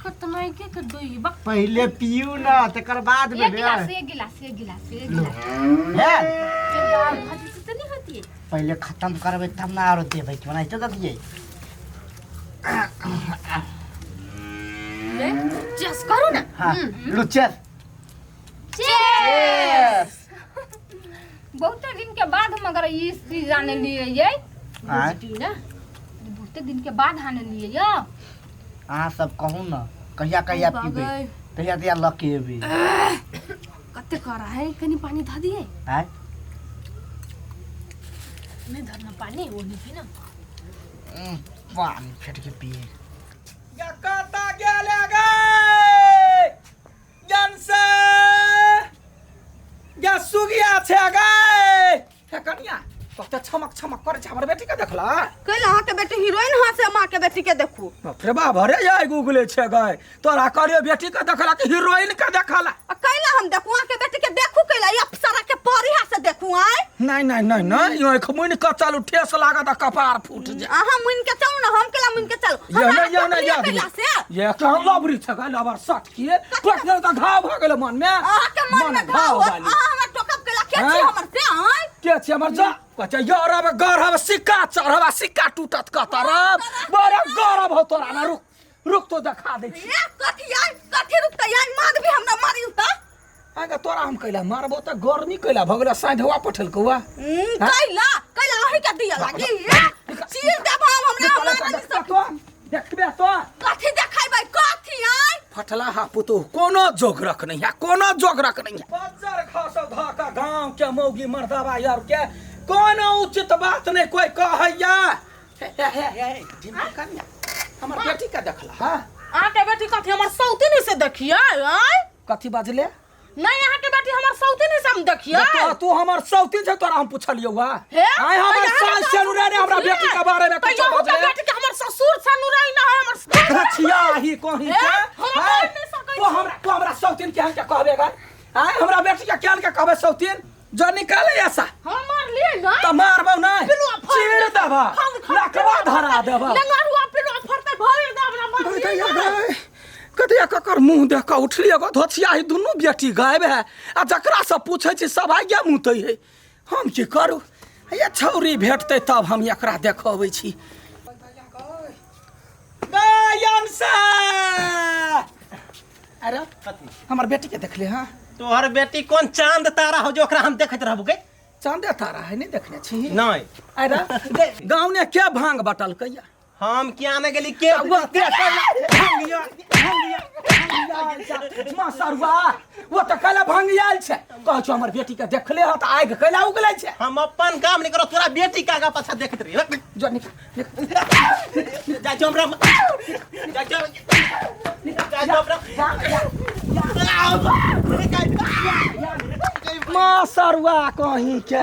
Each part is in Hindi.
खत्म है के कर दोई बक पहले पियू ना तकर बाद में एक गिलास है है भाजी से तो नहीं होती है पहले खत्म करबे तब ना और देबै बनाई तो दिए ले चेस करो ना हां लो चेस चेस बहुत दिन के बाद हम अगर ये चीज आने लिए ये हां ना बहुत दिन के बाद आने लिए यो हां सब कहूं ना कहिया कहिया पीबे तहिया तहिया लकेबे कते करा है कनी पानी धा दिए हां मैं धरना पानी वो नहीं पी ना पानी फेट के पिए कता गेले गए जनसे या सुगिया छे गए हे कनिया कते छमक छमक करे छ हमर बेटी के देखला कैला हां के बेटी हीरोइन हां से मां के बेटी के देखू फिर बा भरे जाय गूगले छे गए तोरा करियो बेटी के देखला कि हीरोइन के देखला कैला हम देखू हां के बेटी के देखू कैला ये अप्सरा के परी हां से देखू आय नहीं यो खमुन के चालू ठेस लागत कपार फूट जा आहा मुइन के चलू ना हम कैला मुइन के चलू ये कहां लबरी छ गए लबर सट किए टक दे त घाव भ गेल मन में आहा के मन में घाव वाली आहा हमरा टोकब कैला के छी हमर से आय के छी हमर जा बच्चा यारब गरब सिक्का चढ़बा सिक्का टूटत कतरब बड़ा गरब हो तोरा ना रुक तो दिखा दे छी कथि रुकता यार मार भी हमरा मारी उता आगे तोरा हम कैला मारबो त गर्मी कैला भगला साँढवा पठल कौआ कैला अहि के दिया लागी चीर देब हम हमरा मारी सब देखबे तो कथि देखाई भाई कथि आय फटला हा पुतो कोनो जोगरक नहीं है कोनो जोगरक नहीं है बजर खास धाका गांव के मौगी मर्दावा यार के कोनो उचित बात नहीं कोई कहैया हमर बेटी का देखला हां आ के बेटी कथि हमर सौतिनी से देखिए आय कथि बाजले नहीं यहाँ के बेटी हमर सौतिनी से हम देखिए तू हमर सौतिन से तोरा हम पूछलियो वा आय हमर सास सेनुरा ने हमरा बेटी के बारे में कुछ बाजले बेटी के हमर ससुर सेनुरा ना है हमर छिया ही कहि के तो हमरा सौतिन के हम के कहबे गा आय हमरा बेटी के केन के कहबे सौतिन जो निकाले ऐसा हम मार लिए ना त मारबो नहीं चीर देबा लकवा धरा देबा लंगारुआ पिलो फरते भर दे हमरा मार कतिया ककर मुंह देख के उठलिए गो धोछिया ही दुनु बेटी गायब है आ जकरा से पूछे छी सब आगे मुतै है हम की करू ये छौरी भेटते तब हम एकरा देखबै छी गायन से अरे हमर बेटी के देखले हां तोहर बेटी कौन चांद तारा हो जो ओकरा हम देखत रहबो के चांद तारा है नहीं देखने छी नहीं अरे गांव ने क्या भांग बटल कैया हम क्या में गेली के भांगिया मासरवा वो त कला भांगियाल छै कह छ हमर बेटी के देखले ह त आग कला उगलै छै हम अपन काम नहीं करो तोरा बेटी का पाछा देखत रही जो जा जो हमरा मासरवा कहीं के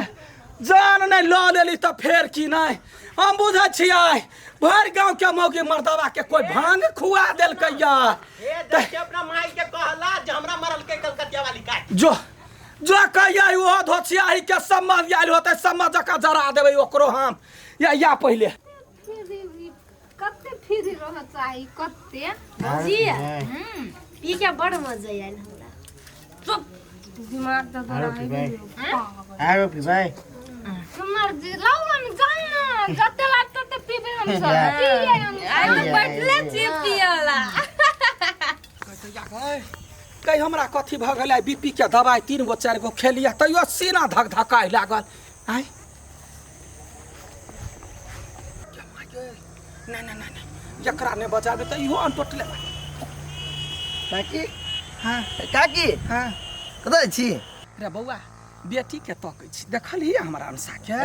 जान नहीं ल लेली त फेर की नहीं हम बुझै छियै भर गांव के मौगी मर्दावा के कोई भांग खुआ देल कैया अपना माई के कहला जे हमरा मरल के कलकतिया वाली का जो कहिया वो धोछियाही के समझ आइल होते समझ का जरा देबै ओकरो हम या पहले कते फिरी रह चाहि कते जी पी के बड़ मजा आइल हमरा चुप दिमाग त तोरा है आरो पी भाई सुमर जी लाओ हम जाना कते लागत त पीबे हम सब आई बैठले छी पियला कई हमरा कथी भ गेलै बीपी के दवाई 3 गो 4 गो खेलिया तैयो सीना धक धकाई लागल आय नहीं जकरा ने बजाबे त इहो अनटोटले काकी हां काकी हां कतै छी रे बौआ बेटी के तकै छी देखली हमरा अंसा के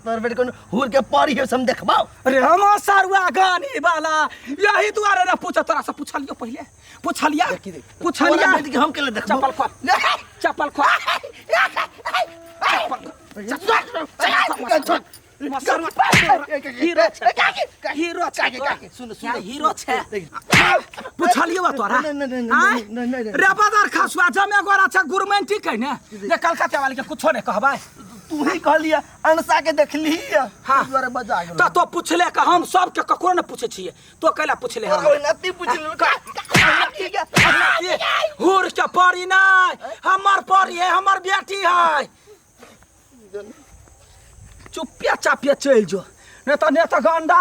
तोर बेटी कोन हुर के परी है हम देखबाओ अरे हम सारुआ गानी वाला यही दुआरे न पूछ तोरा से पूछलियो पहले पूछलिया बेटी के हम केले देखबो चप्पल खो हीरो छे पूछलियो तोरा रे बाजार खासुआ जमे गोरा छ गुरमेंटी कह ने कलकत्ता वाली के कुछो नहीं कहबै तू ही कहलिया अनसा के देखली हाँ। द्वारा बजा गेल तो पूछले का हम सब के ककरो न पूछे छिए तो कैला पूछले हम ओए नती पूछलू हुर के परी नहीं हमर परी है हमर बेटी है चुपिया चापिया चल जो नहीं तो गंदा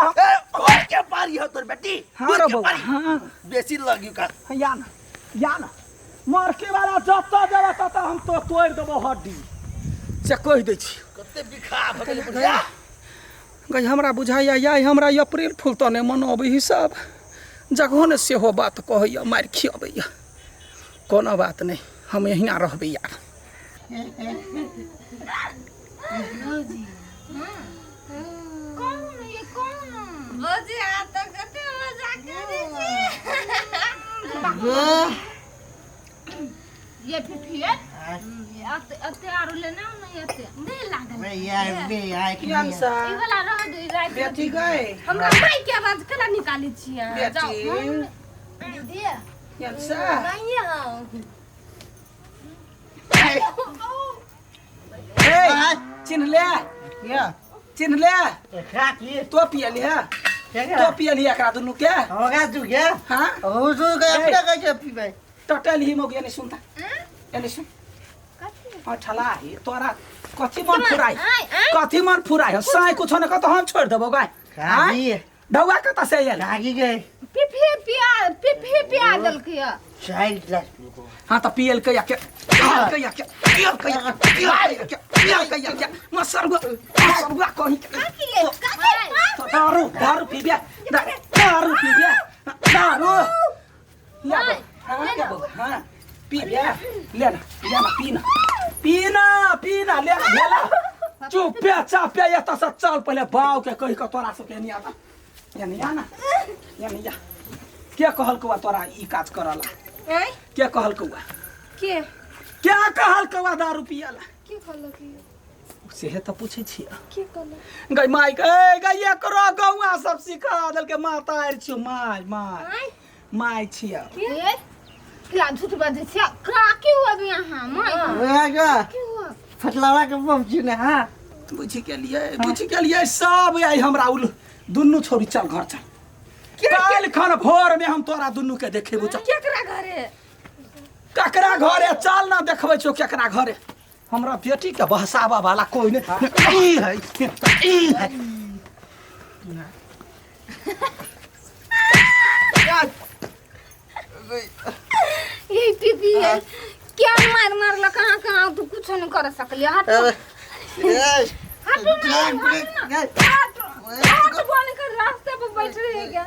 ओए के पारी हो तोर बेटी हाँ रे बउआ हाँ बेसी लगी का या ना मार्के वाला जत्ता जरा तता हम तो तोड़ देबो हड्डी से कह दै छी कते बिखा भगल बुढ़िया गई हमरा बुझाइया या हमरा अप्रैल फूल तो नहीं मनबै हिसाब जगहो ने सेहो बात कहैया मारि खियबैया कोनो बात नहीं हम यहिना रहबै यार भौजी आ तो कते मजा करे ये फिफिए अते आरो लेना नहीं अते नहीं लागल मैं यार बे यार ई वाला रह दे रात बेटी गए हमरा माई के आवाज केना निकाली छियै बेटी दीदी यंसा नहीं हां ए चिन्ह ले चिन्ह ले खा की तो पियली है तो पियली एकरा दुनु के होगा तू क्या हां हो जो के अपना कैसे पीबे टटल ही मोग यानी सुनता यानी सुन ठला ही तोरा कथी मन फुराई कथी मन फुराई साई कुछ न कत हम छोड़ देबो गाय खागी डौआ कत से आयल खागी गए पिफी पिया दल के चाय ग्लास हां त पियल के या के मसरगो कहीं दारू पीबे दारू या हां पीबे लेना पीना लेना चुपे चापे एत से चल पहले बाव के कहि के तोरा सब नहीं आता यानी या के कहल कौआ तोरा ई काज करला के कहल कौआ क्या कहल कौआ दारू पियला के कहल की सेहे त पूछे छियै के कहल गई माई गई एकरो गौआ सब सिखा देल के माता आर छियो माई छियै क्या झूठ बाजे छे का की हुआ भी यहां माई ओएगा की हुआ फटलावा के पहुंची ने हां बुझ के लिए सब आई हमरा उल दुन्नु छोरी चल घर चल काल खान भोर में हम तोरा दुन्नु के देखेबो चल ककरा घरे चल ना देखबै छो केकरा घरे हमरा बेटी के बहसावा वाला कोई नहीं ई है ये पीपी है क्या मार ला कहां तू कुछ नहीं कर सकली हट हट बोल कर रास्ते पे बैठ रही है क्या